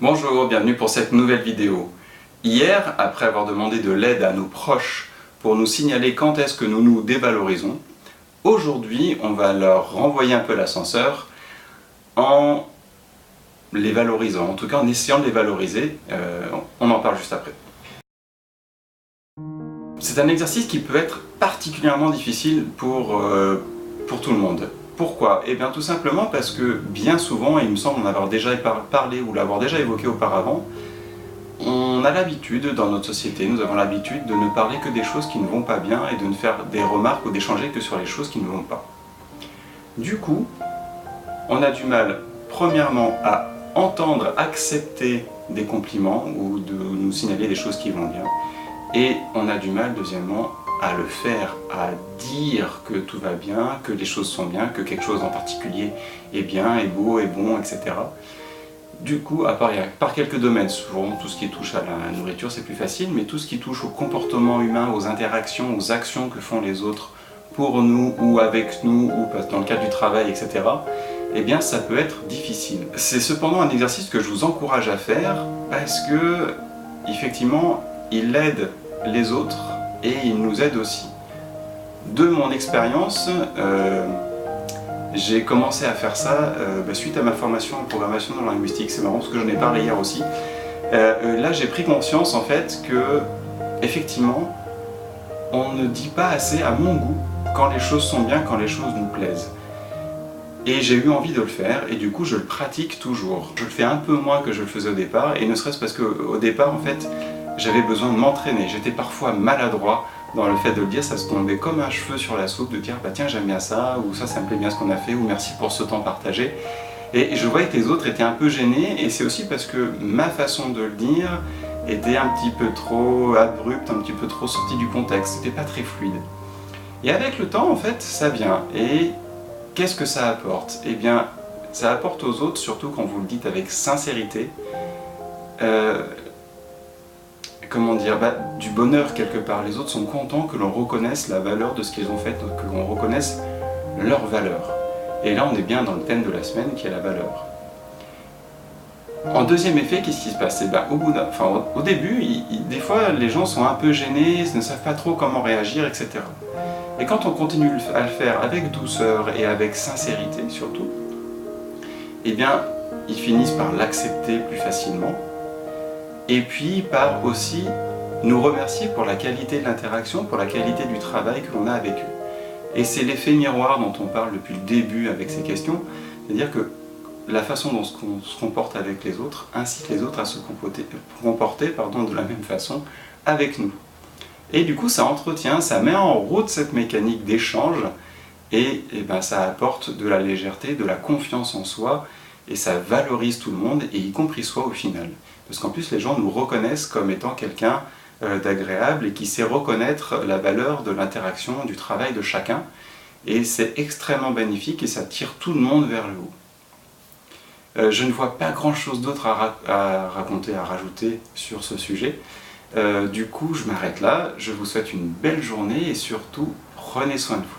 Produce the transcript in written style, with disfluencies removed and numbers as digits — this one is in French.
Bonjour, bienvenue pour cette nouvelle vidéo. Hier, après avoir demandé de l'aide à nos proches pour nous signaler quand est-ce que nous nous dévalorisons, aujourd'hui on va leur renvoyer un peu l'ascenseur en les valorisant, en tout cas en essayant de les valoriser. On en parle juste après. C'est un exercice qui peut être particulièrement difficile pour tout le monde. Pourquoi? Eh bien tout simplement parce que bien souvent, et il me semble en avoir déjà parlé ou l'avoir déjà évoqué auparavant, on a l'habitude dans notre société, nous avons l'habitude de ne parler que des choses qui ne vont pas bien et de ne faire des remarques ou d'échanger que sur les choses qui ne vont pas. Du coup, on a du mal, premièrement, à entendre, accepter des compliments ou de nous signaler des choses qui vont bien. Et on a du mal, deuxièmement, à le faire, à dire que tout va bien, que les choses sont bien, que quelque chose en particulier est bien, est beau, est bon, etc. Du coup, à part quelques domaines, souvent tout ce qui touche à la nourriture c'est plus facile, mais tout ce qui touche au comportement humain, aux interactions, aux actions que font les autres pour nous ou avec nous, ou dans le cadre du travail, etc., eh bien ça peut être difficile. C'est cependant un exercice que je vous encourage à faire parce que, effectivement, il aide les autres et il nous aide aussi. De mon expérience, j'ai commencé à faire ça suite à ma formation en programmation dans la linguistique. C'est marrant parce que j'en ai parlé hier aussi. Là j'ai pris conscience en fait que, effectivement, on ne dit pas assez à mon goût quand les choses sont bien, quand les choses nous plaisent. Et j'ai eu envie de le faire et du coup je le pratique toujours. Je le fais un peu moins que je le faisais au départ, et ne serait-ce parce qu'au départ en fait j'avais besoin de m'entraîner. J'étais parfois maladroit dans le fait de le dire, ça se tombait comme un cheveu sur la soupe de dire bah tiens j'aime bien ça, ou ça me plaît bien ce qu'on a fait, ou merci pour ce temps partagé. Et je voyais que les autres étaient un peu gênés, et c'est aussi parce que ma façon de le dire était un petit peu trop abrupte, un petit peu trop sortie du contexte, c'était pas très fluide. Et avec le temps en fait ça vient, et qu'est-ce que ça apporte? Eh bien ça apporte aux autres, surtout quand vous le dites avec sincérité, comment dire, du bonheur quelque part. Les autres sont contents que l'on reconnaisse la valeur de ce qu'ils ont fait, que l'on reconnaisse leur valeur. Et là on est bien dans le thème de la semaine qui est la valeur. En deuxième effet, qu'est-ce qui se passe? Au début, des fois les gens sont un peu gênés, ne savent pas trop comment réagir, etc. Et quand on continue à le faire avec douceur et avec sincérité surtout, eh bien ils finissent par l'accepter plus facilement, et puis par aussi nous remercier pour la qualité de l'interaction, pour la qualité du travail que l'on a avec eux. Et c'est l'effet miroir dont on parle depuis le début avec ces questions, c'est-à-dire que la façon dont on se comporte avec les autres incite les autres à se comporter de la même façon avec nous. Et du coup ça entretient, ça met en route cette mécanique d'échange, et ça apporte de la légèreté, de la confiance en soi, et ça valorise tout le monde, et y compris soi au final. Parce qu'en plus les gens nous reconnaissent comme étant quelqu'un d'agréable et qui sait reconnaître la valeur de l'interaction, du travail de chacun, et c'est extrêmement bénéfique et ça tire tout le monde vers le haut. Je ne vois pas grand chose d'autre à raconter, à rajouter sur ce sujet. Du coup je m'arrête là, je vous souhaite une belle journée et surtout prenez soin de vous.